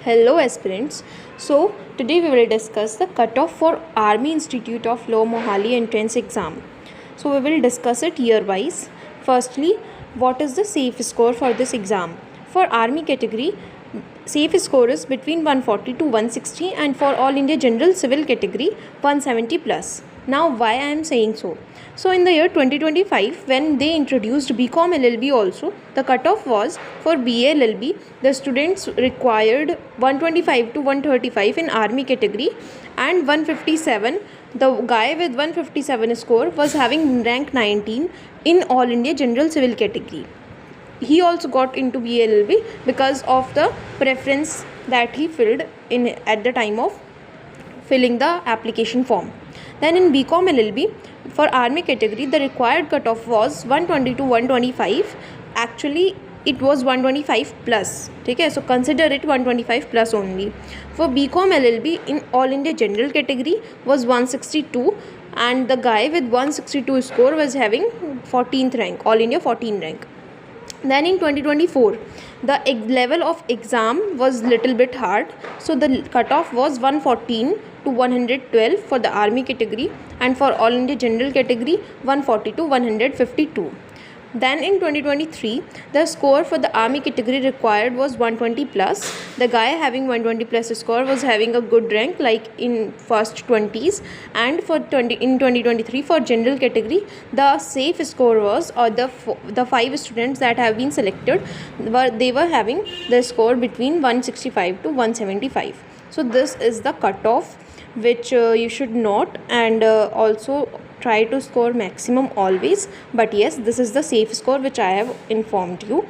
Hello aspirants. So today we will discuss the cutoff for Army Institute of Law Mohali entrance exam. So we will discuss it year wise. Firstly, what is the safe score for this exam? For Army category, safe score is between 140 to 160, and for All India General Civil category 170 plus. Now why I am saying so? So in the year 2025, when they introduced BCom LLB also, the cutoff was for BA LLB, the students required 125 to 135 in Army category and 157. The guy with 157 score was having rank 19 in All India General Civil category. He also got into BLLB because of the preference that he filled in at the time of filling the application form. Then in BCom LLB, for Army category, the required cutoff was 120 to 125. Actually, it was 125 plus. Okay, so consider it 125 plus only. For BCom LLB in All India General category was 162, and the guy with 162 score was having 14th rank, All India 14 rank. Then in 2024, the level of exam was little bit hard, so the cutoff was 114 to 112 for the Army category, and for All India General category 140 to 152. Then in 2023, the score for the Army category required was 120 plus. The guy having 120 plus score was having a good rank, like in first 20s. And for in 2023 for general category, the safe score was, or the 5 students that have been selected they were having the score between 165 to 175. So this is the cutoff which you should note, and also try to score maximum always. But yes, this is the safe score which I have informed you.